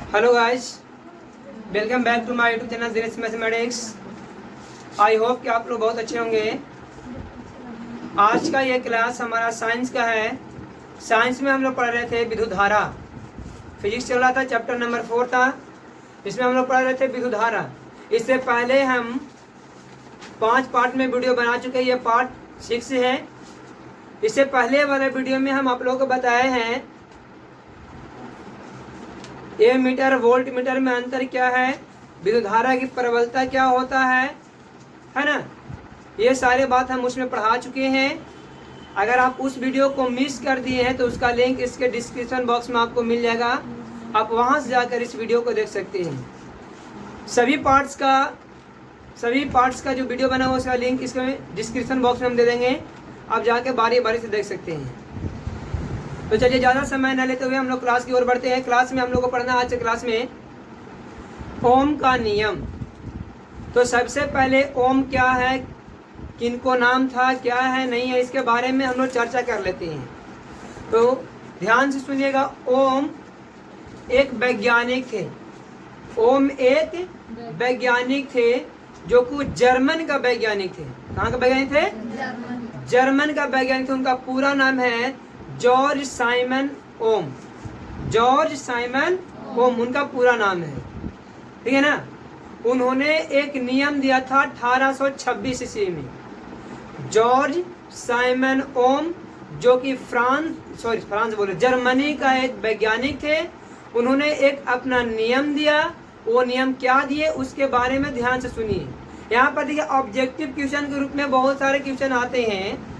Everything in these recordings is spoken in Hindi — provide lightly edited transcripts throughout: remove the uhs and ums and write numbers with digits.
Hello guys, welcome back to my YouTube channel Dinesh mathematics. I hope कि आप लोग बहुत अच्छे होंगे। आज का ये क्लास हमारा साइंस का है। साइंस में हम लोग पढ़ रहे थे विद्युत धारा। फिजिक्स चल रहा था, चैप्टर नंबर 4 था। इसमें हम लोग पढ़ रहे थे विद्युत धारा। इससे पहले हम 5 पार्ट में वीडियो बना चुके हैं, ये पार्ट 6 है। इससे पहले वाले वीडियो में हम आप लोगों को बताए हैं ए मीटर वोल्ट मीटर में अंतर क्या है, विद्युत धारा की प्रबलता क्या होता है ना। ये सारे बात हम उसमें पढ़ा चुके हैं। अगर आप उस वीडियो को मिस कर दिए हैं तो उसका लिंक इसके डिस्क्रिप्शन बॉक्स में आपको मिल जाएगा। आप वहां से जाकर इस वीडियो को देख सकते हैं। सभी पार्ट्स का जो वीडियो बना हुआ उसका लिंक इसके डिस्क्रिप्शन बॉक्स में हम दे देंगे। आप जाके बारी बारी से देख सकते हैं। तो चलिए ज़्यादा समय न लेते हुए हम लोग क्लास की ओर बढ़ते हैं। क्लास में हम लोग को पढ़ना आज के क्लास में ओम का नियम। तो सबसे पहले ओम क्या है, किनको नाम था, क्या है नहीं है, इसके बारे में हम लोग चर्चा कर लेते हैं। तो ध्यान से सुनिएगा। ओम एक वैज्ञानिक थे। ओम एक वैज्ञानिक थे जो कुछ जर्मन का वैज्ञानिक थे। कहाँ का वैज्ञानिक थे? जर्मन का वैज्ञानिक थे। उनका पूरा नाम है जॉर्ज साइमन ओम। जॉर्ज साइमन ओम उनका पूरा नाम है, ठीक है ना। उन्होंने एक नियम दिया था 1826 ईस्वी में। जॉर्ज साइमन ओम जो कि जर्मनी का एक वैज्ञानिक थे। उन्होंने एक अपना नियम दिया। वो नियम क्या दिए उसके बारे में ध्यान से सुनिए। यहाँ पर देखिए ऑब्जेक्टिव क्वेश्चन के रूप में बहुत सारे क्वेश्चन आते हैं।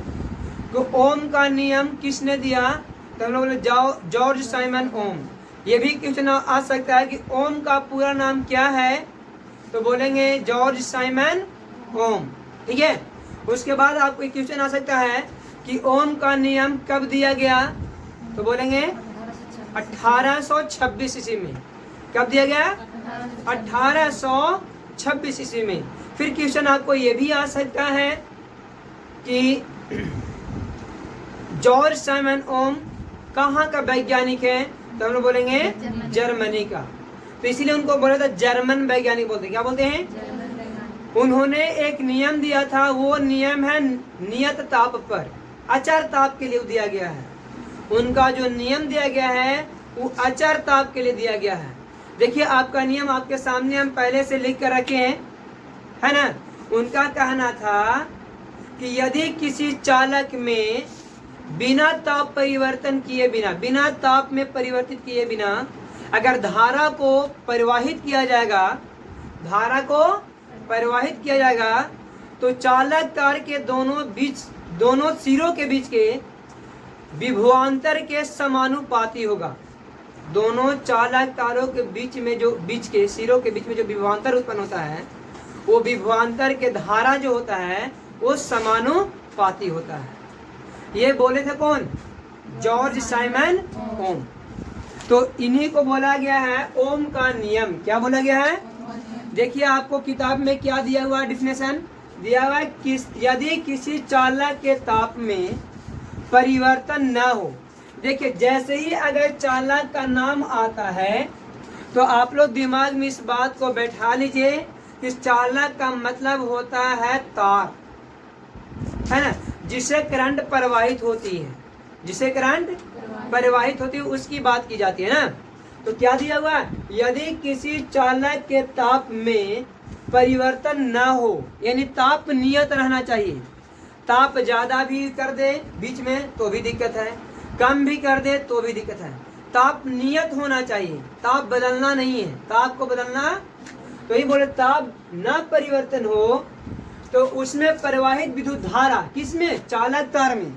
तो ओम का नियम किसने दिया? तो हम लोग बोले जॉर्ज साइमन ओम। ये भी क्वेश्चन आ सकता है कि ओम का पूरा नाम क्या है, तो बोलेंगे जॉर्ज साइमन ओम, ठीक है। उसके बाद आपको एक क्वेश्चन आ सकता है कि ओम का नियम कब दिया गया, तो बोलेंगे 1826 ईस्वी में। कब दिया गया? 1826 ईस्वी में। फिर क्वेश्चन आपको ये भी आ सकता है कि जॉर्ज साइमन ओम कहाँ का वैज्ञानिक है, तो हम लोग बोलेंगे जर्मनी का। तो इसीलिए उनको बोला था जर्मन वैज्ञानिक बोलते हैं। क्या बोलते हैं? उन्होंने एक नियम दिया था। वो नियम है नियत ताप पर, अचर ताप के लिए दिया गया है। उनका जो नियम दिया गया है वो अचर ताप के लिए दिया गया है। देखिए आपका नियम आपके सामने हम पहले से लिख कर रखे हैं, है ना। उनका कहना था कि यदि किसी चालक में बिना ताप परिवर्तन किए बिना ताप में परिवर्तित किए बिना अगर धारा को परिवाहित किया जाएगा तो चालक तार के दोनों सिरों के बीच के विभवांतर के समानुपाती होगा। दोनों चालक तारों के बीच के सिरों के बीच में जो विभवांतर उत्पन्न होता है वो विभवांतर के धारा जो होता है वो समानुपाती होता है। ये बोले थे कौन? जॉर्ज साइमन ओम। तो इन्हीं को बोला गया है ओम का नियम। क्या बोला गया है? देखिए आपको किताब में क्या दिया हुआ है, डिफिनेशन दिया हुआ है। यदि किसी चालक के ताप में परिवर्तन न हो। देखिए जैसे ही अगर चालक का नाम आता है तो आप लोग दिमाग में इस बात को बैठा लीजिए कि चालक का मतलब होता है तार, है ना, जिसे करंट प्रवाहित होती है, उसकी बात की जाती है ना। तो क्या दिया हुआ? यदि किसी चालक के ताप में परिवर्तन न हो, यानी ताप नियत रहना चाहिए। ताप ज्यादा भी कर दे बीच में तो भी दिक्कत है, कम भी कर दे तो भी दिक्कत है। ताप नियत होना चाहिए, ताप बदलना नहीं है। ताप को बदलना, तो ये बोले ताप न परिवर्तन हो तो उसमें प्रवाहित विद्युत धारा, किसमें? चालक तार में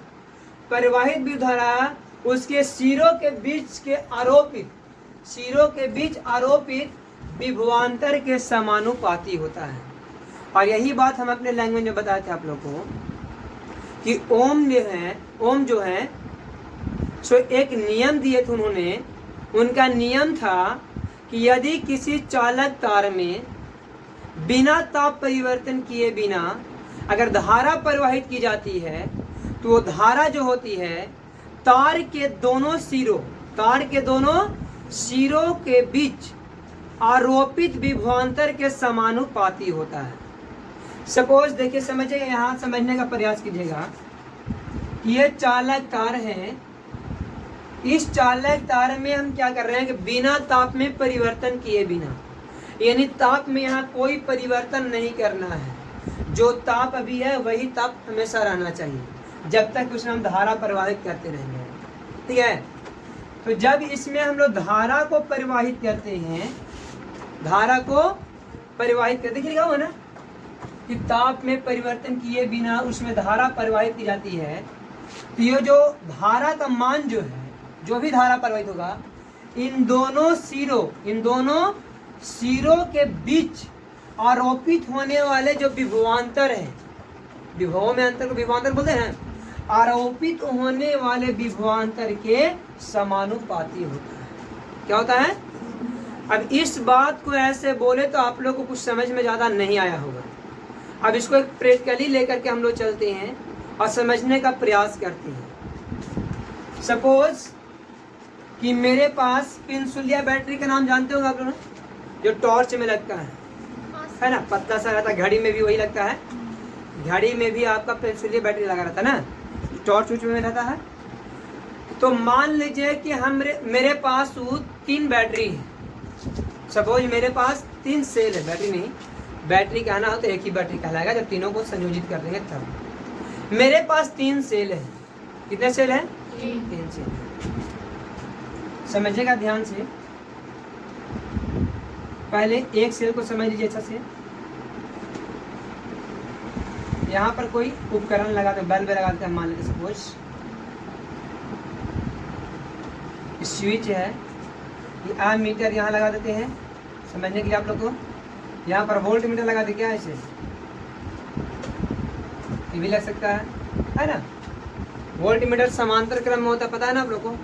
प्रवाहित विद्युत धारा उसके सिरों के बीच आरोपित विभवांतर के समानुपाती होता है। और यही बात हम अपने लैंग्वेज में बताए थे आप लोगों को कि ओम जो है सो एक नियम दिए थे उन्होंने। उनका नियम था कि यदि किसी चालक तार में बिना ताप परिवर्तन किए बिना अगर धारा प्रवाहित की जाती है तो वो धारा जो होती है तार के दोनों सिरों के बीच आरोपित विभवांतर के समानुपाती होता है। सपोज देखिए, समझिए, यहाँ समझने का प्रयास कीजिएगा। ये चालक तार है, इस चालक तार में हम क्या कर रहे हैं कि बिना ताप में परिवर्तन किए बिना, यानी ताप में यहाँ कोई परिवर्तन नहीं करना है। जो ताप अभी है वही ताप हमेशा रहना चाहिए जब तक उसमें हम धारा प्रवाहित करते रहेंगे। ठीक है, तो जब इसमें हम लोग धारा को परिवाहित करते हैं, धारा को परिवाहित करते, देखिए लिखा हुआ ना कि ताप में परिवर्तन किए बिना उसमें धारा परिवाहित की जाती है। तो ये जो धारा का मान जो है, जो भी धारा प्रवाहित होगा, इन दोनों सिरों के बीच आरोपित होने वाले जो विभवांतर है, विभवों में अंतर को विभवांतर बोलते हैं, आरोपित होने वाले विभवांतर के समानुपाती होता है। क्या होता है? अब इस बात को ऐसे बोले तो आप लोग को कुछ समझ में ज्यादा नहीं आया होगा। अब इसको एक प्रैक्टिकली लेकर के हम लोग चलते हैं और समझने का प्रयास करते हैं। सपोज कि मेरे पास पेंसुलिया बैटरी का नाम जानते होगा आप लोग, जो टॉर्च में लगता है ना, पतला सा रहता है, घड़ी में भी वही लगता है, घड़ी में भी आपका पेंसुलिया बैटरी लगा रहता है ना, टॉर्च उच में रहता है। तो मान लीजिए कि मेरे पास 3 बैटरी है। सपोज मेरे पास 3 सेल है, बैटरी नहीं, बैटरी कहना हो तो एक ही बैटरी कहलाएगा जब तीनों को संयोजित कर देंगे तब। मेरे पास 3 सेल है। कितने सेल है? 3 सेल। समझिएगा ध्यान से, पहले एक सेल को समझ लीजिए अच्छा से। यहाँ पर कोई उपकरण लगा दे, बल्ब लगा देते हैं, मान लीजिए सपोज स्विच है, ये एमीटर यहाँ लगा देते हैं समझने के लिए आप लोग को। यहाँ पर वोल्ट मीटर लगा दे, क्या ऐसे ये भी लग सकता है ना। वोल्ट मीटर समांतर क्रम में होता है, पता है ना आप लोग को।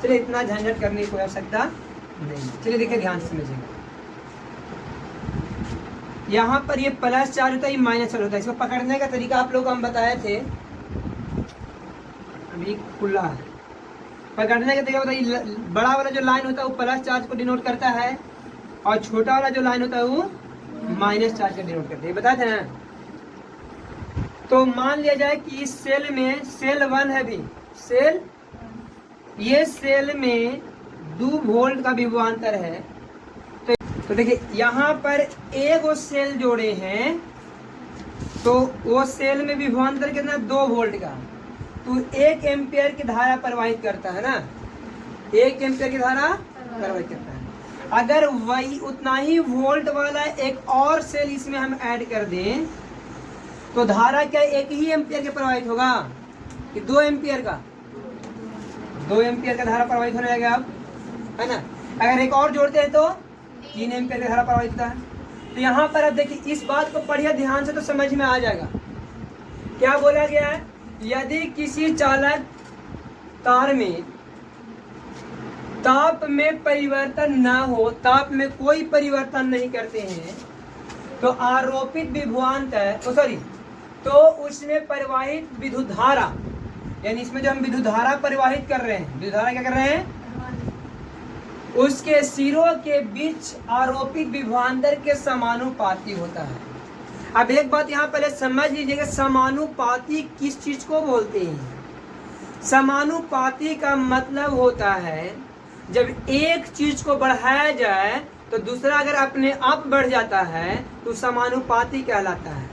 चलिए इतना झंझट करने की कोई आवश्यकता नहीं। चलिए देखिए ध्यान से समझिएगा, यहाँ पर ये प्लस चार्ज होता है, ये माइनस चार्ज होता है। इसको पकड़ने का तरीका आप लोग को हम बताए थे, अभी खुला है। पकड़ने का तरीका बताइए, बड़ा वाला जो लाइन होता है वो प्लस चार्ज को डिनोट करता है और छोटा वाला जो लाइन होता है वो माइनस चार्ज को डिनोट करता है, बताए थे ना। तो मान लिया जाए कि इस सेल में सेल 1 है भी, ये सेल में 2 वोल्ट का विभवांतर है। तो देखिए यहाँ पर एक वो सेल जोड़े हैं, तो वो सेल में विभवांतर कितना, 2 वोल्ट का। तो 1 एम्पियर की धारा प्रवाहित करता है ना, 1 एम्पियर की धारा प्रवाहित करता है। अगर वही उतना ही वोल्ट वाला एक और सेल इसमें हम ऐड कर दें तो धारा क्या 1 ही एम्पियर के प्रवाहित होगा कि 2 एम्पियर का? 2 एम्पियर का धारा प्रवाहित होने लगेगा अब, है ना। अगर एक और जोड़ते हैं तो 3 एम्पियर का धारा प्रवाहित होता है। तो यहाँ पर अब देखिए, इस बात को पढ़िए ध्यान से तो समझ में आ जाएगा। क्या बोला गया है? यदि किसी चालक तार में ताप में परिवर्तन न हो, ताप में कोई परिवर्तन नहीं करते हैं, तो आरोपित विभवांतर तो उसमें प्रवाहित विद्युत धारा, यानी इसमें जो हम विद्युत धारा प्रवाहित कर रहे हैं, विद्युत धारा क्या कर रहे हैं, उसके सिरों के बीच आरोपित विभवांतर के समानुपाती होता है। अब एक बात यहाँ पहले समझ लीजिएगा, समानुपाती किस चीज को बोलते हैं? समानुपाती का मतलब होता है जब एक चीज को बढ़ाया जाए तो दूसरा अगर अपने आप बढ़ जाता है तो समानुपाती कहलाता है।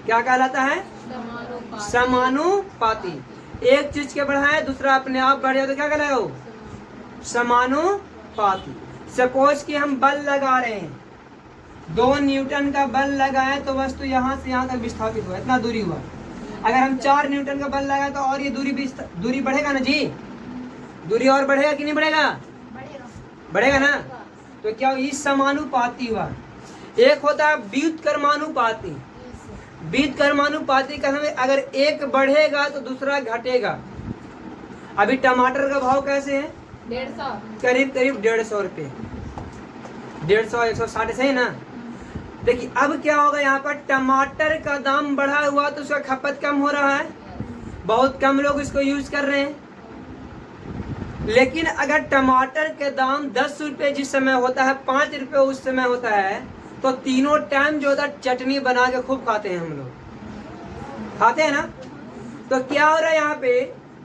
क्या कहलाता है? समानुपाती। एक चीज के बढ़ाए दूसरा अपने आप बढ़ जाए तो क्या कहलाएगा वो? समानुपाती। सपोज कि हम बल लगा रहे हैं, 2 न्यूटन का बल लगाए तो वस्तु यहाँ से यहाँ तक विस्थापित हुआ, इतना दूरी हुआ। अगर हम 4 न्यूटन का बल लगाए तो और ये दूरी बढ़ेगा ना जी, दूरी और बढ़ेगा कि नहीं बढ़ेगा? बढ़ेगा ना। तो क्या इस समानुपाती हुआ। एक होता है व्युत्क्रमानुपाती। व्युत्क्रमानुपाती का हमें अगर एक बढ़ेगा तो दूसरा घटेगा। अभी टमाटर का भाव कैसे है? 150, करीब 150 रुपये, 150 160 से है ना। देखिए अब क्या होगा, यहाँ पर टमाटर का दाम बढ़ा हुआ तो उसका खपत कम हो रहा है, बहुत कम लोग इसको यूज कर रहे हैं, लेकिन अगर टमाटर के दाम 10 रुपये जिस समय होता है, 5 रुपये उस समय होता है, तो तीनों टाइम जो होता है चटनी बना के खूब खाते हैं हम लोग, खाते हैं ना। तो क्या हो रहा है यहाँ पे,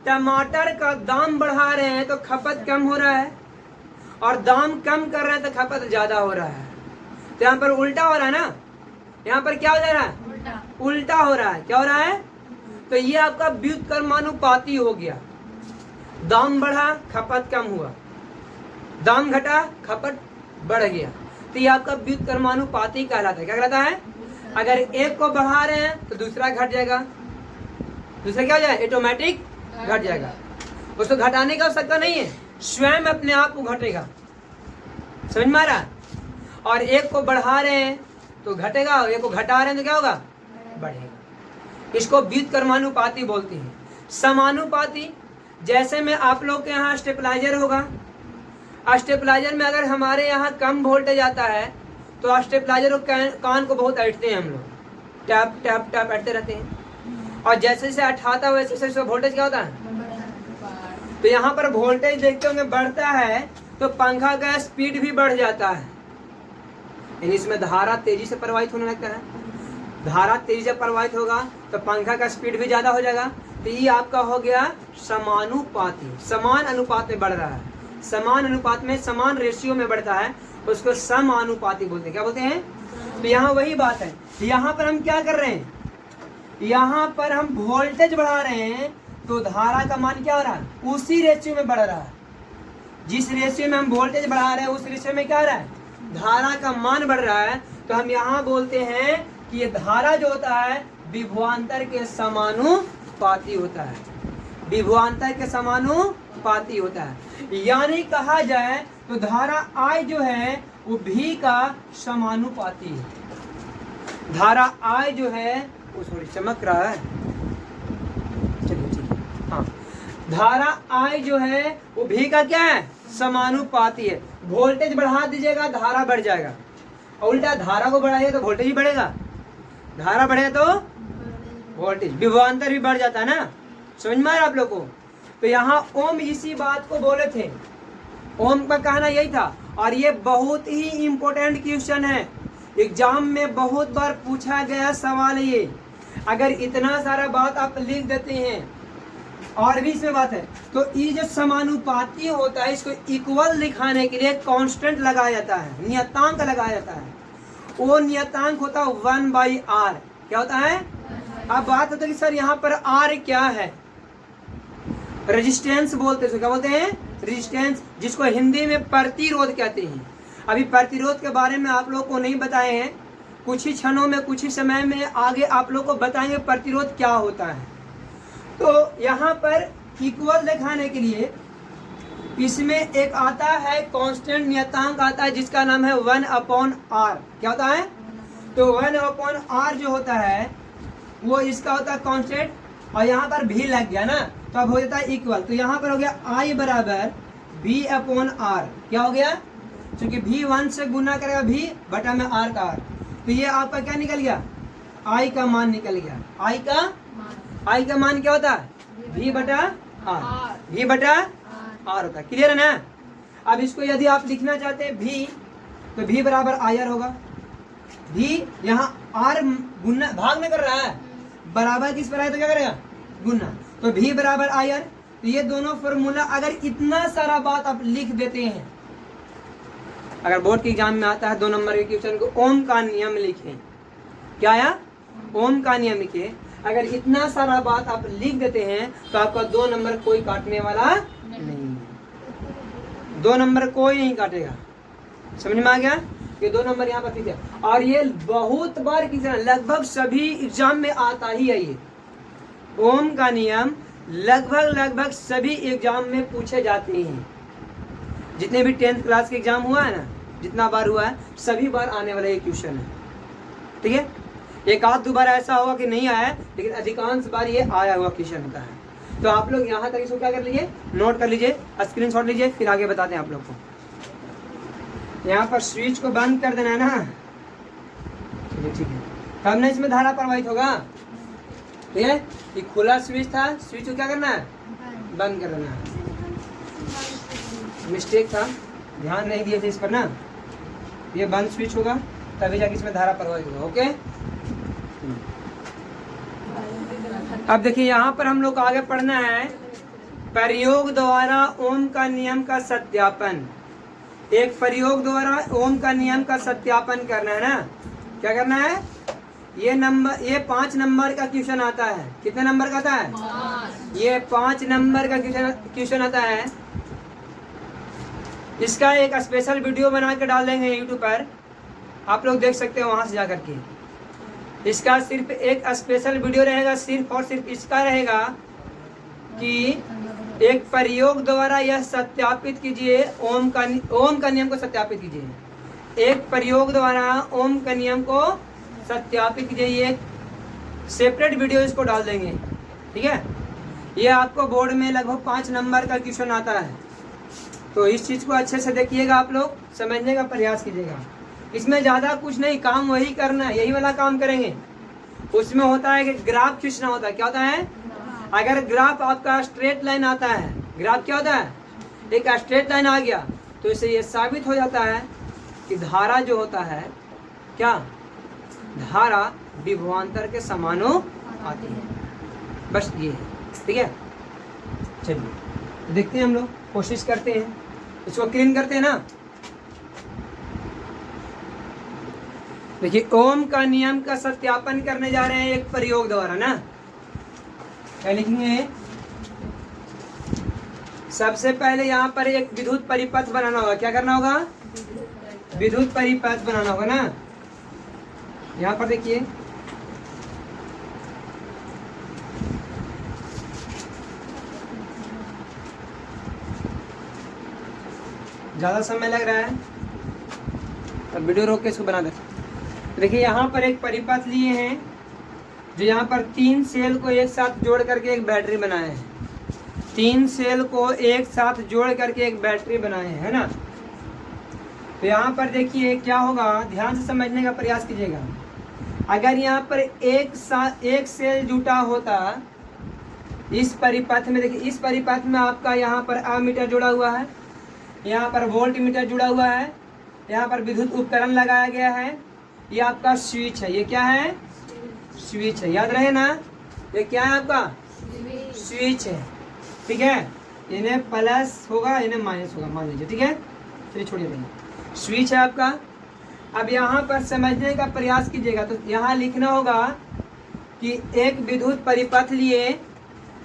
टमाटर का दाम बढ़ा रहे हैं तो खपत कम हो रहा है, और दाम कम कर रहे हैं तो खपत ज्यादा हो रहा है। तो यहाँ पर उल्टा हो रहा है ना, यहाँ पर क्या हो जा रहा है, उल्टा हो रहा है। क्या हो रहा है, तो ये आपका व्युत्क्रमानुपाती हो गया। दाम बढ़ा खपत कम हुआ, दाम घटा खपत बढ़ गया, तो ये आपका व्युत्क्रमानुपाती कहलाता है। क्या कहलाता है, अगर एक को बढ़ा रहे हैं तो दूसरा घट जाएगा, दूसरा क्या हो जाएगा, ऑटोमेटिक घट जाएगा। उसको घटाने का आवश्यकता नहीं है, स्वयं अपने आप को घटेगा। समझ में आ रहा। और एक को बढ़ा रहे हैं तो घटेगा, एक को घटा रहे हैं तो क्या होगा, बढ़ेगा। इसको व्युत्क्रमानुपाती बोलते हैं। समानुपाती, जैसे में आप लोग के यहाँ स्टेबलाइजर होगा, स्टेबलाइजर में अगर हमारे यहाँ कम वोल्टेज आता है तो स्टेबलाइजर कान को बहुत ऐंठते हैं हम लोग, टैप टैप टैप ऐंठते रहते हैं, और जैसे जैसे अठाता है वैसे वैसे वोल्टेज क्या होता है, तो यहाँ पर वोल्टेज देखते होंगे बढ़ता है तो पंखा का स्पीड भी बढ़ जाता है, यानी इसमें धारा तेजी से प्रवाहित होने लगता है। धारा तेजी से प्रवाहित होगा तो पंखा का स्पीड भी ज्यादा हो जाएगा। तो ये आपका हो गया समानुपाती, समान अनुपात में बढ़ रहा है, समान अनुपात में, समान रेशियो में बढ़ता है, उसको समानुपाती बोलते हैं। क्या बोलते हैं, तो यहाँ वही बात है। यहाँ पर हम क्या कर रहे हैं, यहाँ पर हम वोल्टेज बढ़ा रहे हैं तो धारा का मान क्या हो रहा है, उसी रेशियो में बढ़ रहा है। जिस रेशियो में हम वोल्टेज बढ़ा रहे हैं उस रेशियो में क्या हो रहा है, धारा का मान बढ़ रहा है। तो हम यहाँ बोलते हैं कि ये धारा जो होता है विभवांतर के समानुपाती होता है, विभवांतर के समानुपाती होता है। यानी कहा जाए तो धारा I जो है वो V का समानुपाती है। धारा I जो है वो थोड़ी चमक रहा है, चलिए ठीक है, हाँ, धारा I जो है वो V का क्या है, समानुपाती है। वोल्टेज बढ़ा दीजिएगा धारा बढ़ जाएगा, और उल्टा धारा को बढ़ाइए तो वोल्टेज भी बढ़ेगा, धारा बढ़े तो वोल्टेज, विभवांतर भी बढ़ जाता है ना। समझ में आ रहा आप लोग को। तो यहाँ ओम इसी बात को बोले थे, ओम का कहना यही था। और ये बहुत ही इंपॉर्टेंट क्वेश्चन है, एग्जाम में बहुत बार पूछा गया सवाल ये। अगर इतना सारा बात आप लिख देते हैं, और भी इसमें बात है, तो ये जो समानुपाती होता है इसको इक्वल दिखाने के लिए कांस्टेंट लगाया जाता है, नियतांक लगाया जाता है। वो नियतांक होता है 1/r। क्या होता है, अब बात होता है कि सर यहाँ पर r क्या है, रेजिस्टेंस बोलते हैं। क्या बोलते हैं, रेजिस्टेंस, जिसको हिंदी में प्रतिरोध कहते हैं। अभी प्रतिरोध के बारे में आप लोग को नहीं बताए हैं, कुछ ही क्षणों में, कुछ ही समय में आगे आप लोग को बताएंगे प्रतिरोध क्या होता है। तो यहाँ पर इक्वल दिखाने के लिए इसमें एक आता है कांस्टेंट नियतांक आता है जिसका नाम है 1/r। क्या होता है, तो 1/r जो होता है वो इसका होता है कांस्टेंट, और यहाँ पर भी लग गया ना तो अब हो जाता है इक्वल। तो यहाँ पर हो गया I बराबर V/r। क्या हो गया, क्योंकि V 1 से गुना करेगा V बटा में r का r, तो ये आपका क्या निकल गया, I का मान निकल गया। I का मान क्या होता है, V बटा r, V बटा r होता है। क्लियर है ना। अब इसको यदि आप लिखना चाहते हैं V, तो V बराबर IR होगा। V यहाँ r गुना भाग में कर रहा है, बराबर किस पर है तो क्या करेगा, गुना, तो V बराबर IR। तो ये दोनों फॉर्मूला अगर इतना सारा बात आप लिख देते हैं, अगर बोर्ड के एग्जाम में आता है 2 नंबर के क्वेश्चन को ओम का नियम लिखें, क्या आया, ओम का नियम लिखे, अगर इतना सारा बात आप लिख देते हैं तो आपका 2 नंबर कोई काटने वाला नहीं, 2 नंबर कोई नहीं काटेगा। समझ में आ गया, ये 2 नंबर यहाँ पर फिक्स है। और ये बहुत बार की लगभग सभी एग्जाम में आता ही है। ये ओम का नियम लगभग सभी एग्जाम में पूछे जाते हैं। जितने भी 10th क्लास के एग्जाम हुआ है ना, जितना बार हुआ है, सभी बार आने वाला ये क्वेश्चन है। ठीक है, एक आध 2 बार ऐसा होगा कि नहीं आया, लेकिन अधिकांश बार ये आया हुआ क्वेश्चन होता है। तो आप लोग यहाँ तक इसको क्या कर लीजिए, नोट कर लीजिए, स्क्रीनशॉट लीजिए, फिर आगे बताते हैं आप लोग को। यहाँ पर स्विच को बंद कर देना है ना, ठीक है, तब ना इसमें धारा प्रवाहित होगा। ठीक है, ये खुला स्विच था, स्विच को क्या करना है, बंद कर देना है। मिस्टेक था, ध्यान नहीं दिए थे इस पर ना। ये बंद स्विच होगा तभी जाके इसमें धारा प्रवाहित होगा। ओके, अब देखिए यहाँ पर हम लोग को आगे पढ़ना है प्रयोग द्वारा ओम का नियम का सत्यापन। एक प्रयोग द्वारा ओम का नियम का सत्यापन करना है ना। क्या करना है? ये 5 नंबर का क्वेश्चन आता है। कितने नंबर का आता है? 5। ये 5 नंबर का क्वेश्चन आता है। इसका एक स्पेशल वीडियो बना के डाल देंगे यूट्यूब पर, आप लोग देख सकते हो वहां से जा करके। इसका सिर्फ एक स्पेशल वीडियो रहेगा, सिर्फ और सिर्फ इसका रहेगा कि एक प्रयोग द्वारा यह सत्यापित कीजिए ओम का नियम को सत्यापित कीजिए। एक प्रयोग द्वारा ओम का नियम को सत्यापित कीजिए। ये सेपरेट वीडियो इसको डाल देंगे, ठीक है। ये आपको बोर्ड में लगभग 5 नंबर का क्वेश्चन आता है, तो इस चीज को अच्छे से देखिएगा, आप लोग समझने का प्रयास कीजिएगा। इसमें ज्यादा कुछ नहीं, काम वही करना है, यही वाला काम करेंगे। उसमें होता है कि ग्राफ खींचना होता है। क्या होता है? अगर ग्राफ आपका स्ट्रेट लाइन आता है, ग्राफ क्या होता है? एक स्ट्रेट लाइन आ गया तो इससे ये साबित हो जाता है कि धारा जो होता है, क्या धारा विभवांतर के समानो आती है। बस ये है, ठीक है। चलिए देखते हैं, हम लोग कोशिश करते हैं, इसको क्लीन करते हैं ना। देखिए ओम का नियम का सत्यापन करने जा रहे हैं एक प्रयोग द्वारा ना। क्या लिखेंगे? सबसे पहले यहाँ पर एक विद्युत परिपथ बनाना होगा। क्या करना होगा? विद्युत परिपथ बनाना होगा ना। यहाँ पर देखिए ज्यादा समय लग रहा है, अब वीडियो रोक के इसको बना दे। देखिए यहाँ पर एक परिपथ लिए हैं जो यहाँ पर 3 सेल को एक साथ जोड़ करके एक बैटरी बनाए हैं। 3 सेल को एक साथ जोड़ करके एक बैटरी बनाए हैं, है ना। तो यहाँ पर देखिए क्या होगा, ध्यान से समझने का प्रयास कीजिएगा। अगर यहाँ पर एक सेल जुटा होता इस परिपथ में, देखिए इस परिपथ में आपका यहाँ पर एमीटर जुड़ा हुआ है, यहाँ पर वोल्ट मीटर जुड़ा हुआ है, यहाँ पर विद्युत उपकरण लगाया गया है, ये आपका स्विच है। ये क्या है? स्विच है, याद रहे ना। ये क्या है? आपका स्विच है, ठीक है। इन्हें प्लस होगा, इन्हें माइनस होगा, मान लीजिए, ठीक है। चलिए छोड़िए भैया, स्विच है आपका। अब यहाँ पर समझने का प्रयास कीजिएगा, तो यहाँ लिखना होगा कि एक विद्युत परिपथ लिए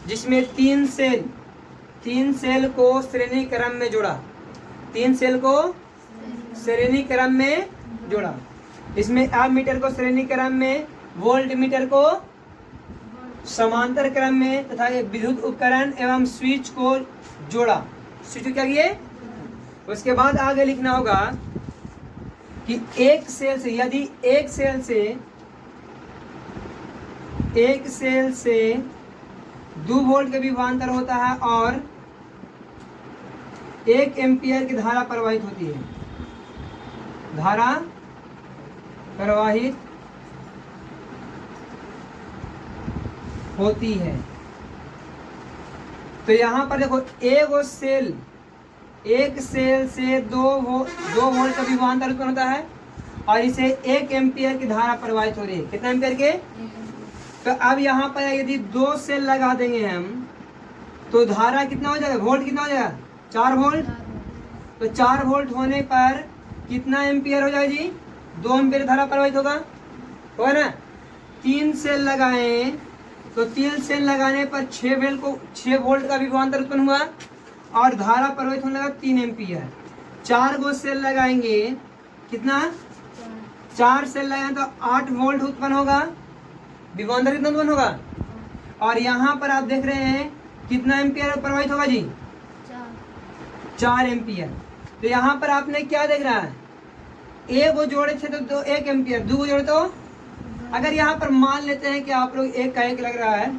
जिसमें 3 सेल को श्रेणी क्रम में जोड़ा, 3 सेल को श्रेणी क्रम में जोड़ा। इसमें एमीटर को श्रेणी क्रम में, वोल्ट मीटर को समांतर क्रम में तथा विद्युत उपकरण एवं स्विच को जोड़ा। स्विच क्या किए? उसके बाद आगे लिखना होगा कि एक सेल से, यदि एक सेल से 2 वोल्ट का विभवांतर होता है और 1 एम्पियर की धारा प्रवाहित होती है, धारा प्रवाहित होती है, तो यहाँ पर देखो एक सेल से 2 वोल्ट का विभवांतर उत्पन्न होता है और इसे 1 एम्पियर की धारा प्रवाहित हो रही है। कितना एम्पियर के? तो अब यहाँ पर यदि 2 सेल लगा देंगे हम तो धारा कितना हो जाएगा? वोल्ट कितना हो जाएगा? 4 वोल्ट। तो 4 वोल्ट होने पर कितना एम्पियर हो जाएगा जी? 2 एम्पियर धारा प्रवाहित होगा ना। 3 सेल लगाए तो 3 सेल लगाने पर 6 वोल्ट का विभवांतर उत्पन्न हुआ और धारा प्रवाहित होने लगा 3 एम्पियर। 4 गो सेल लगाएंगे, कितना? 4 सेल लगाएंगे तो 8 वोल्ट उत्पन्न होगा, विभवांतर कितना उत्पन्न होगा। और यहाँ पर आप देख रहे हैं कितना एम्पियर प्रवाहित होगा जी? 4 एम्पियर। तो यहाँ पर आपने क्या देख रहा है? एक वो जोड़े थे तो 1 एम्पियर, 2 को जोड़े तो, अगर यहाँ पर मान लेते हैं कि आप लोग एक का एक लग रहा है,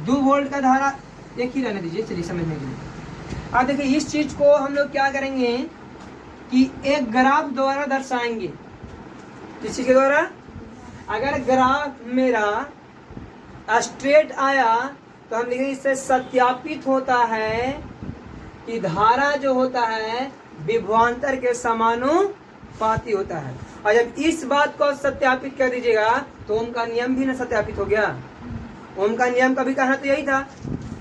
2 वोल्ट का धारा, एक ही रहने दीजिए, चलिए समझने के लिए। अब देखिए इस चीज को हम लोग क्या करेंगे कि एक ग्राफ द्वारा दर्शाएंगे। किस चीज के द्वारा? अगर ग्राफ मेरा स्ट्रेट आया तो हम लिखेंगे इससे सत्यापित होता है कि धारा जो होता है विभवांतर के समानुपाती होता है। और जब इस बात को सत्यापित कर दीजिएगा तो ओम का नियम भी ना सत्यापित हो गया। ओम का नियम का भी कहना तो यही था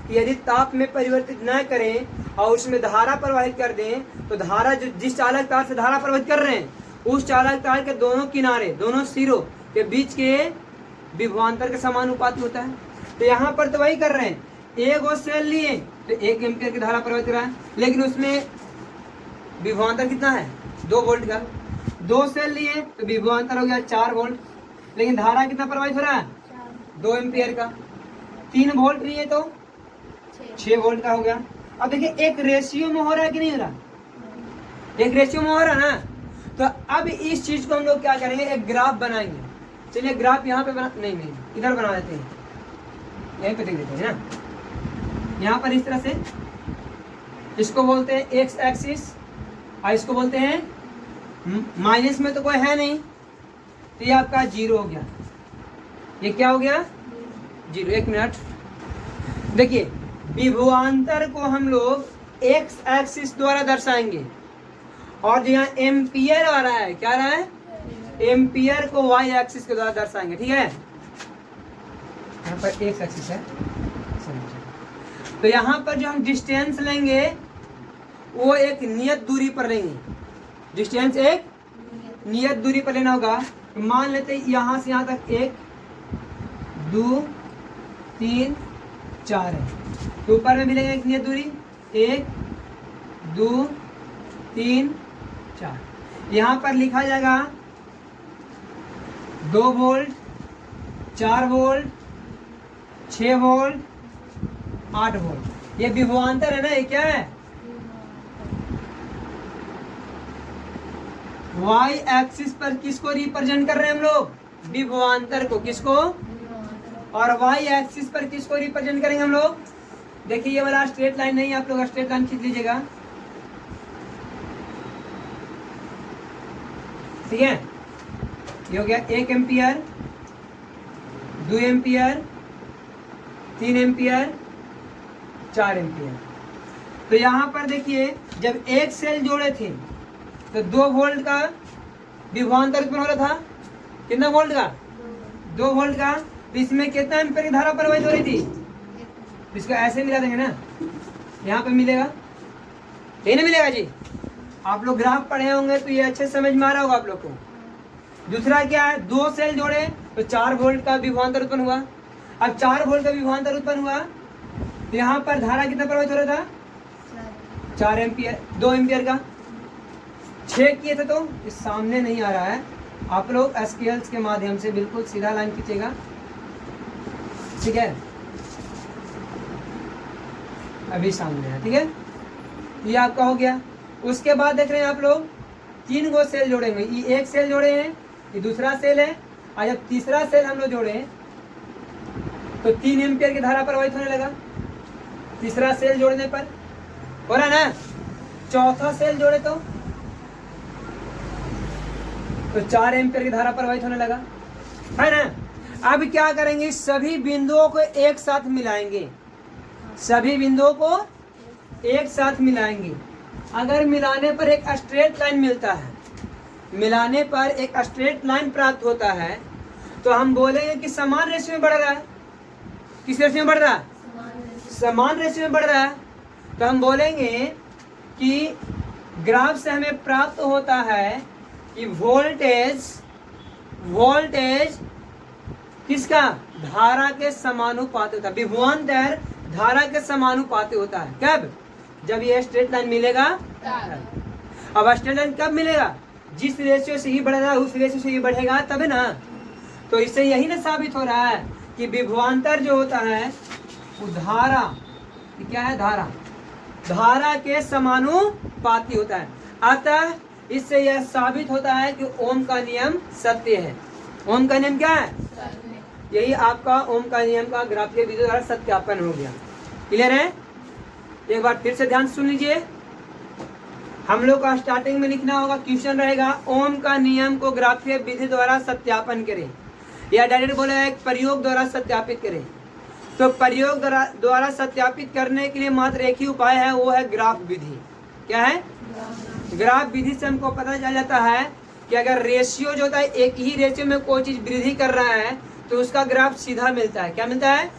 कि यदि ताप में परिवर्तित न करें और उसमें धारा प्रवाहित कर दें तो धारा जो जिस चालक तार से धारा प्रवाहित कर रहे हैं उस चालक तार के दोनों किनारे, दोनों सिरों के बीच के विभवांतर के समानुपाती होता है। तो यहाँ पर तो वही कर रहे हैं, एक और सेल लिए तो 1 एम्पियर की धारा प्रवाहित कर रहा है, लेकिन उसमें विभवांतर कितना है 2 वोल्ट का। 2 सेल लिए तो विभवांतर हो गया 4 वोल्ट, लेकिन धारा कितना प्रवाहित हो रहा है 2 एम्पियर का। 3 वोल्ट लिए तो 6 वोल्ट का हो गया। अब देखिए एक रेशियो में हो रहा है कि नहीं हो रहा, एक रेशियो में हो रहा है ना। तो अब इस चीज को हम लोग क्या करेंगे, एक ग्राफ बनाएंगे। चलिए ग्राफ यहाँ पे बना, नहीं इधर बना देते हैं, यहीं पे देख देते हैं ना। यहाँ पर इस तरह से इसको बोलते हैं एक्स एक्सिस और इसको बोलते हैं माइनस में तो कोई है नहीं, तो ये आपका 0 हो गया। ये क्या हो गया 0। 1 मिनट देखिए, विभवांतर को हम लोग एक्स एक्सिस द्वारा दर्शाएंगे और जो यहाँ एम्पियर आ रहा है, क्या आ रहा है एम्पियर को वाई एक्सिस के द्वारा दर्शाएंगे। ठीक है, यहाँ पर एक्स एक्सिस है। तो यहाँ पर जो हम डिस्टेंस लेंगे वो एक नियत दूरी पर लेंगे। डिस्टेंस एक नियत दूरी पर लेना होगा। तो मान लेते हैं यहाँ से यहाँ तक 1 2 3 4 है, तो ऊपर में मिलेगा एक नियत दूरी 1 2 3 4। यहाँ पर लिखा जाएगा 2 वोल्ट 4 वोल्ट 6 वोल्ट 8 वोल्ट। ये विभवांतर है ना, ये क्या है वाई एक्सिस पर किसको रिप्रेजेंट कर रहे हैं हम लोग, विभवांतर को। किसको, और वाई एक्सिस पर किसको रिप्रेजेंट करेंगे हम लोग। देखिए ये वाला स्ट्रेट लाइन नहीं, आप लोग स्ट्रेट लाइन खींच लीजिएगा। ठीक है, ये हो गया 1 एम्पियर 2 एम्पियर 3 एम्पियर 4 एम्पियर। तो यहाँ पर देखिए जब एक सेल जोड़े थे तो 2 वोल्ट का विभवांतर उत्पन्न हो रहा था। कितना वोल्ट का 2 वोल्ट का। तो इसमें कितना एम्पियर की धारा प्रवाहित हो रही थी, इसको ऐसे मिला देंगे ना, यहाँ पे मिलेगा, यही ना मिलेगा जी। आप लोग ग्राफ पढ़े होंगे तो ये अच्छे समझ में आ रहा होगा आप लोग को। दूसरा क्या है, 2 सेल जोड़े तो 4 वोल्ट का विभवांतर उत्पन्न हुआ। अब 4 वोल्ट का विभवांतर उत्पन्न हुआ तो यहाँ पर धारा कितना प्रवाहित हो रहा था 4 एम्पियर 2 एम्पियर का। 6 किए थे तो इस सामने नहीं आ रहा है, आप लोग स्केल्स के माध्यम से बिल्कुल सीधा लाइन खींचेगा। ठीक है, अभी सामने है। ठीक है, ये आपका हो गया। उसके बाद देख रहे हैं आप लोग 3 गो सेल जोड़ेंगे। ये एक सेल जोड़े हैं, ये दूसरा सेल है, और जब तीसरा सेल हम लोग जोड़े तो 3 एम्पियर की धारा प्रवाहित होने लगा। तीसरा सेल जोड़ने पर हो रहा है ना। चौथा सेल जोड़े तो 4 एम्पियर की धारा प्रवाहित होने लगा, है ना। अब क्या करेंगे, सभी बिंदुओं को एक साथ मिलाएंगे। सभी बिंदुओं को एक साथ मिलाएंगे। अगर मिलाने पर एक स्ट्रेट लाइन मिलता है, मिलाने पर एक स्ट्रेट लाइन प्राप्त होता है, तो हम बोलेंगे कि समान रेशियो में बढ़ रहा है। किस रेशियो में बढ़ रहा है, समान रेशियो में बढ़ रहा है। तो हम बोलेंगे कि ग्राफ से हमें प्राप्त होता है कि वोल्टेज किसका, धारा के समानुपाती होता है। विभवांतर धारा के समानुपाती होता है। कब, जब ये स्ट्रेट लाइन मिलेगा। अब स्ट्रेट लाइन कब मिलेगा, जिस रेशियो से ही बढ़ रहा है उस रेशियो से ही बढ़ेगा तब ना। तो इससे यही ना साबित हो रहा है कि विभवांतर जो होता है वो धारा, क्या है, धारा के समानुपाती होता है। अतः इससे यह साबित होता है कि ओम का नियम सत्य है। ओम का नियम क्या है, यही आपका ओम का नियम का ग्राफीय विधि द्वारा सत्यापन हो गया। क्लियर है। एक बार फिर से ध्यान सुन लीजिए। हम लोग का स्टार्टिंग में लिखना होगा, क्वेश्चन रहेगा ओम का नियम को ग्राफीय विधि द्वारा सत्यापन करें, या डायरेक्ट बोलेगा एक प्रयोग द्वारा सत्यापित करें। तो प्रयोग द्वारा सत्यापित करने के लिए मात्र एक ही उपाय है, वो है ग्राफ विधि। क्या है? ग्राफ विधि से हमको पता चल जाता है कि अगर रेशियो जो होता है, एक ही रेशियो में कोई चीज वृद्धि कर रहा है तो उसका ग्राफ सीधा मिलता है। क्या मिलता है?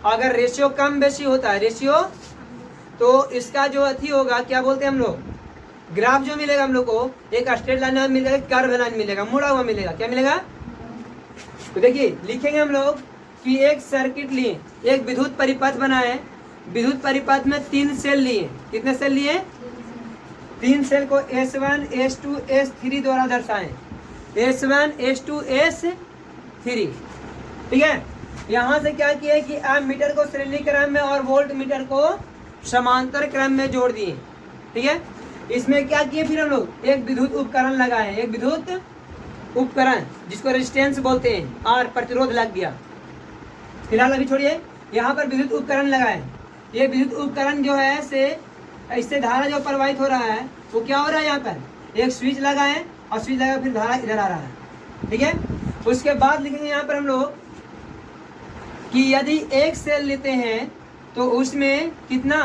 अगर रेशियो कम बेशी होता है, रेशियो, तो इसका जो अथी होगा, क्या बोलते हैं हम लोग, ग्राफ जो मिलेगा हम लोग को, एक स्ट्रेट लाइन मिलेगा, कर्व लाइन मिलेगा, मुड़ा हुआ मिलेगा। क्या मिलेगा? तो देखिए लिखेंगे हम लोग कि एक सर्किट लिए, एक विद्युत परिपथ बनाए, विद्युत परिपथ में 3 सेल लिए। कितने सेल लिए? 3 सेल को S1, S2, S3 द्वारा दर्शाएं। S1, S2, S3, ठीक है। यहाँ से क्या किया कि आप मीटर को श्रेणी क्रम में और वोल्ट मीटर को समांतर क्रम में जोड़ दिए। ठीक है। इसमें क्या किए फिर हम लोग, एक विद्युत उपकरण लगाए, एक विद्युत उपकरण जिसको रेजिस्टेंस बोलते हैं, और प्रतिरोध लग गया। फिलहाल अभी छोड़िए, यहाँ पर विद्युत उपकरण लगाए। ये विद्युत उपकरण जो है से इससे धारा जो प्रवाहित हो रहा है वो क्या हो रहा है, यहाँ पर एक स्विच लगाए और स्विच लगा फिर धारा इधर आ रहा है। ठीक है। उसके बाद लिखेंगे यहाँ पर हम लोग कि यदि एक सेल लेते हैं तो उसमें कितना,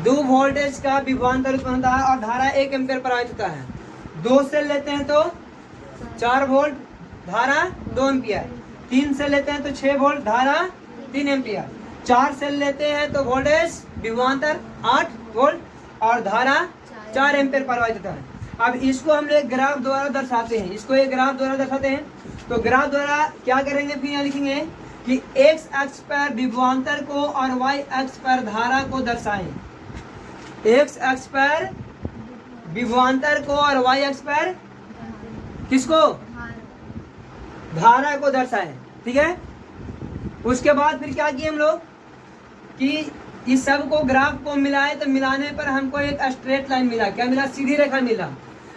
2 वोल्टेज का विभवांतर उत्पन्न होता है और धारा 1 एम्पीयर प्रवाहित होता है। 2 सेल लेते हैं तो 4 वोल्ट, धारा 2 एम्पीयर। 3 सेल लेते हैं तो 6 वोल्ट, धारा 3 एम्पीयर। 4 सेल लेते हैं तो वोल्टेज विभवांतर 8 वोल्ट और धारा 4 एम्पीयर प्रवाहित होता है। अब इसको हम लोग ग्राफ द्वारा दर्शाते हैं, इसको एक ग्राफ द्वारा दर्शाते हैं। तो ग्राफ द्वारा क्या करेंगे, फिर यहाँ लिखेंगे कि x अक्ष पर विभवांतर को और y अक्ष पर धारा को दर्शाएं। x अक्ष पर विभवांतर को और y अक्ष पर किसको, धारा को दर्शाएं। ठीक है। उसके बाद फिर क्या किए हम लोग कि इस सब को ग्राफ को मिलाए, तो मिलाने पर हमको एक स्ट्रेट लाइन मिला। क्या मिला? सीधी रेखा मिला,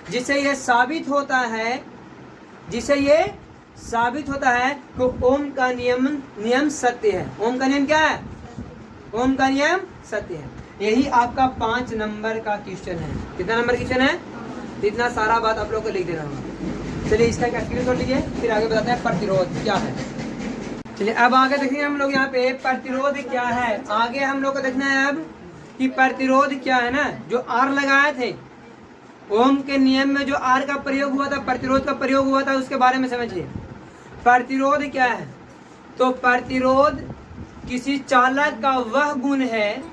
जिससे ये साबित होता है, जिससे ये साबित होता है कि ओम का नियम सत्य है। ओम का नियम क्या है? ओम का नियम सत्य है। यही आपका 5 नंबर का क्वेश्चन है। कितना नंबर क्वेश्चन है? इतना सारा बात आप लोग को लिख देना होगा। चलिए इसका एक स्क्रीनशॉट लीजिए, फिर आगे बताते हैं प्रतिरोध क्या है। चलिए अब आगे देखेंगे हम लोग यहाँ पे प्रतिरोध क्या है। आगे हम लोग को देखना है अब कि प्रतिरोध क्या है ना। जो आर लगाए थे, ओम के नियम में जो आर का प्रयोग हुआ था, प्रतिरोध का प्रयोग हुआ था, उसके बारे में समझिए। प्रतिरोध क्या है? तो प्रतिरोध किसी चालक का वह गुण है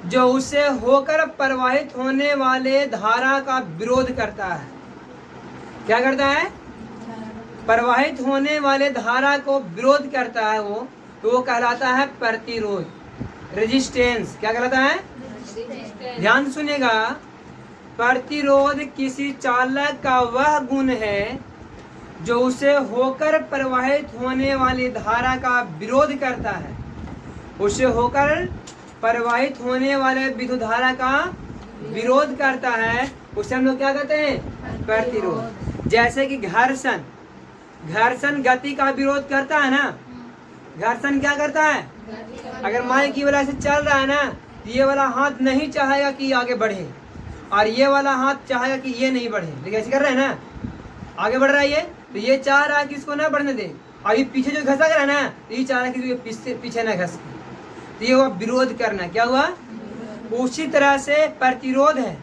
जो उसे होकर प्रवाहित होने वाले धारा का विरोध करता है। क्या करता है? प्रवाहित होने वाले धारा को विरोध करता है वो, तो वो कहलाता है प्रतिरोध, रेजिस्टेंस। क्या कहलाता है? ध्यान सुनिएगा, प्रतिरोध किसी चालक का वह गुण है जो उसे होकर प्रवाहित होने वाली धारा का विरोध करता है। उसे होकर प्रवाहित होने वाले विद्युत धारा का विरोध करता है, उसे हम लोग क्या कहते हैं? प्रतिरोध। जैसे कि घर्षण, घर्षण गति का विरोध करता है ना। घर्षण क्या करता है? अगर मान की वजह से चल रहा है ना, ये वाला हाथ नहीं चाहेगा कि आगे बढ़े और ये वाला हाथ चाहेगा कि ये नहीं बढ़े। देखिए ऐसे कर रहे हैं ना, आगे बढ़ रहा है ये, तो ये चाह रहा है कि इसको ना बढ़ने दे, और ये पीछे जो घसा कर रहा है ना, तो ये चाह रहा है कि ये पीछे ना घस। तो ये हुआ विरोध करना। क्या हुआ? उसी तरह से प्रतिरोध है।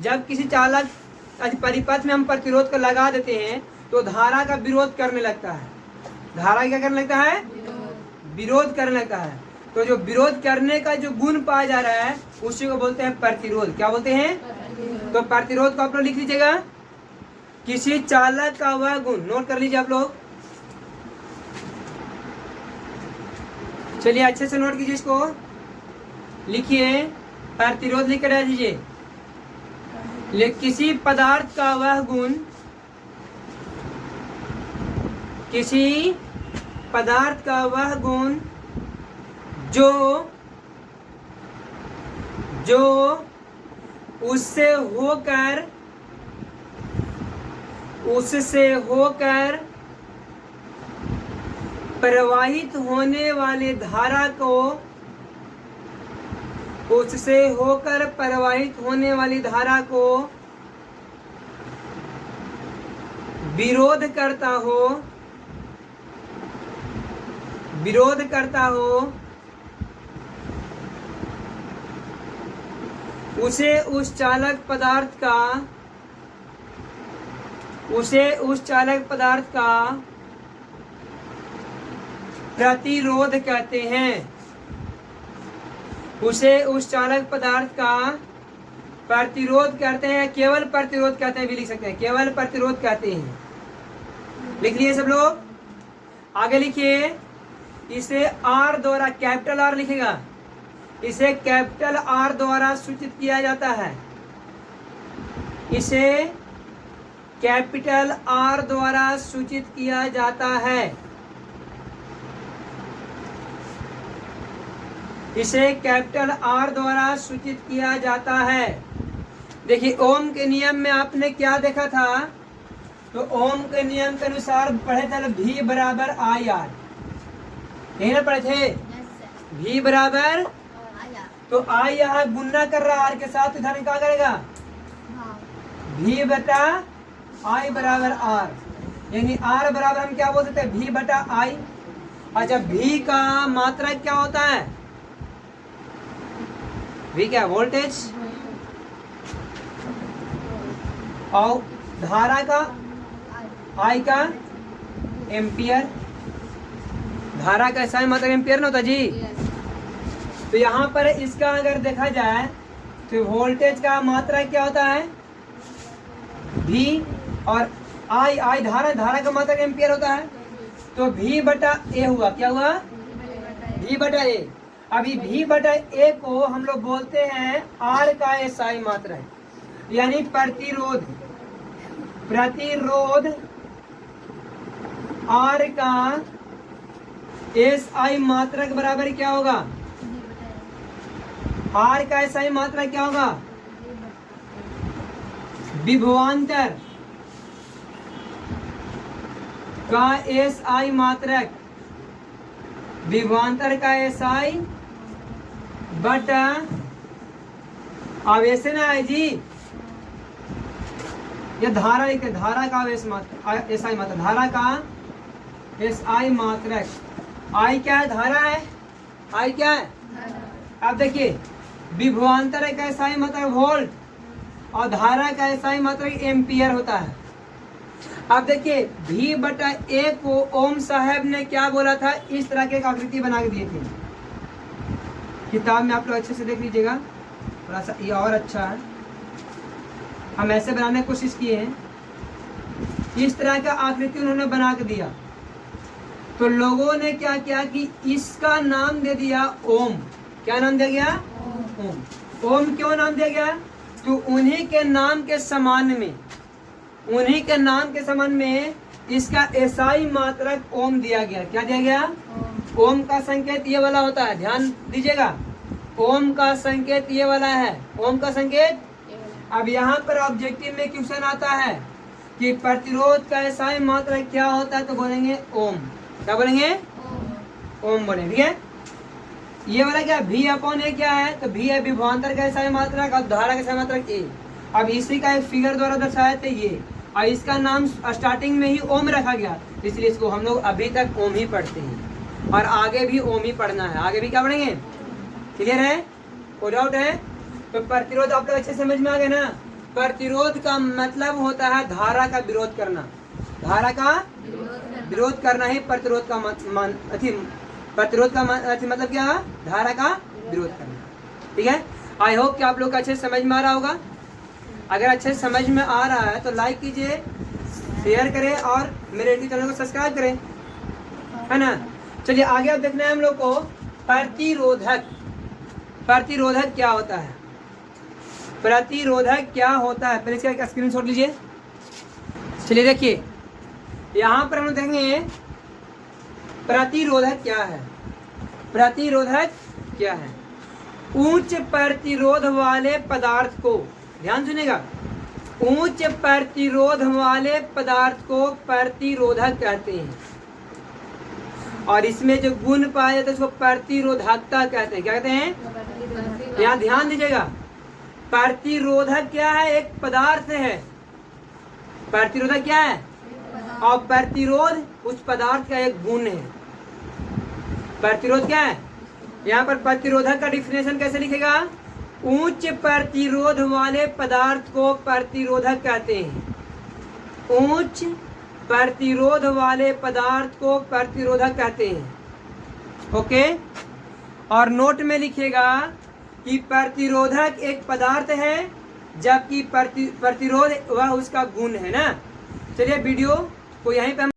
जब किसी चालक परिपथ में हम प्रतिरोध को लगा देते हैं तो धारा का विरोध करने लगता है। धारा क्या करने लगता है? विरोध करने लगता है। तो जो विरोध करने का जो गुण पाया जा रहा है उसी को बोलते हैं प्रतिरोध। क्या बोलते हैं? तो प्रतिरोध को आप लोग लिख लीजिएगा, किसी चालक का वह गुण। नोट कर लीजिए आप लोग। चलिए अच्छे से नोट कीजिए, इसको लिखिए, प्रतिरोध लिख कर डाल दीजिए। किसी पदार्थ का वह गुण, किसी पदार्थ का वह गुण जो उससे होकर प्रवाहित होने वाले धारा को, उससे होकर प्रवाहित होने वाली धारा को विरोध करता हो, विरोध करता हो उसे उस चालक पदार्थ का प्रतिरोध कहते हैं। उसे उस चालक पदार्थ का प्रतिरोध कहते हैं, केवल प्रतिरोध कहते हैं भी लिख सकते हैं, केवल प्रतिरोध कहते हैं। लिख लिए सब लोग? आगे लिखिए, इसे आर द्वारा, कैपिटल आर लिखेगा, इसे कैपिटल आर द्वारा सूचित किया जाता है। इसे कैपिटल आर द्वारा सूचित किया जाता है। इसे कैपिटल आर द्वारा सूचित किया जाता है। देखिए ओम के नियम में आपने क्या देखा था? तो ओम के नियम के अनुसार पढ़े थे भी बराबर आई आर, यही ना पढ़े थे? भी बराबर, तो आई यहाँ गुना कर रहा आर के साथ, इधर क्या करेगा? भी बटा आई बराबर आर, यानी आर बराबर हम क्या बोल सकते हैं? भी बटा आई। अच्छा, भी का मात्रा क्या होता है? भी क्या? वोल्टेज। और धारा का, आई का एम्पियर। धारा का ऐसा मतलब एम्पियर ना होता जी। तो यहाँ पर इसका अगर देखा जाए तो वोल्टेज का मात्रा क्या होता है? भी, और आई धारा का मात्रा एम्पियर होता है। तो भी बटा ए हुआ, क्या हुआ? भी बटा ए। अभी भी बटा ए को हम लोग बोलते हैं आर का एसआई मात्रा है, यानी प्रतिरोध आर का एसआई मात्रा के बराबर क्या होगा? आर का एसआई मात्रा क्या होगा? विभवांतर का एसआई मात्रक, विभवांतर का एसआई बटा, आवेश ना है जी, यह धारा लिखते, धारा का आवेश मात्रा, एसआई मात्रा, धारा का एसआई मात्रक। आई क्या है? धारा है। आई क्या है? अब देखिए, विभवांतर का एसआई मात्रक वोल्ट और धारा का एसआई मात्रक एम्पियर होता है। अब देखिए, भी बटा ए को ओम साहब ने क्या बोला था? इस तरह के आकृति बना के दिए थे, किताब में आप लोग अच्छे से देख लीजिएगा, थोड़ा सा ये और अच्छा है, हम ऐसे बनाने की कोशिश किए हैं। इस तरह का आकृति उन्होंने बना के दिया, तो लोगों ने क्या किया कि इसका नाम दे दिया ओम। क्या नाम दिया गया? ओम। ओम क्यों नाम दिया गया? तो उन्हीं के नाम के समान में इसका एसआई मात्रक ओम दिया गया। क्या दिया गया? ओम का संकेत ये वाला होता है, ध्यान दीजिएगा, ओम का संकेत ये वाला है, ओम का संकेत। अब यहाँ पर ऑब्जेक्टिव में क्वेश्चन आता है कि प्रतिरोध का एसआई मात्रक क्या होता है? तो बोलेंगे ओम। क्या बोलेंगे? ओम बोलेंगे, ठीक है। ये वाला क्या? भी अपॉन ए क्या है? तो भी है विभवांतर का एसआई मात्रक और धारा का एसआई मात्रक ए। अब इसी का एक फिगर द्वारा दर्शाया था ये, और इसका नाम स्टार्टिंग में ही ओम रखा गया, इसलिए इसको हम लोग अभी तक ओम ही पढ़ते हैं और आगे भी ओम ही पढ़ना है। आगे भी क्या पढ़ेंगे? क्लियर है? कोई डाउट है? तो प्रतिरोध आप लोग अच्छे समझ में आ गए ना? प्रतिरोध का मतलब होता है धारा का विरोध करना। धारा का विरोध करना ही प्रतिरोध का प्रतिरोध का मतलब क्या है? धारा का विरोध करना। ठीक है, आई होप कि आप लोग को अच्छे समझ में आ रहा होगा। अगर अच्छे समझ में आ रहा है तो लाइक कीजिए, शेयर करें और मेरे यूट्यूब चैनल को सब्सक्राइब करें, है ना। चलिए आगे अब देखना है हम लोग को प्रतिरोधक। प्रतिरोधक क्या होता है? प्रतिरोधक क्या होता है, पहले इसका स्क्रीनशॉट लीजिए। चलिए देखिए, यहाँ पर हम देखेंगे प्रतिरोधक क्या है। प्रतिरोधक क्या है? उच्च प्रतिरोध वाले पदार्थ को, ध्यान सुनिएगा, उच्च प्रतिरोध वाले पदार्थ को प्रतिरोधक कहते हैं, और इसमें जो गुण पाया जाता है उसको प्रतिरोधकता कहते हैं। क्या कहते हैं? यहाँ ध्यान दीजिएगा, प्रतिरोधक क्या है? एक पदार्थ है। प्रतिरोधक क्या है? और प्रतिरोध उस पदार्थ का एक गुण है। प्रतिरोध क्या है? यहाँ पर प्रतिरोधक का डिफिनेशन कैसे लिखेगा? उच्च प्रतिरोध वाले पदार्थ को प्रतिरोधक कहते हैं। उच्च प्रतिरोध वाले पदार्थ को प्रतिरोधक कहते हैं। ओके, और नोट में लिखेगा कि प्रतिरोधक एक पदार्थ है जबकि प्रतिरोध वह उसका गुण है ना। चलिए वीडियो को यहीं पे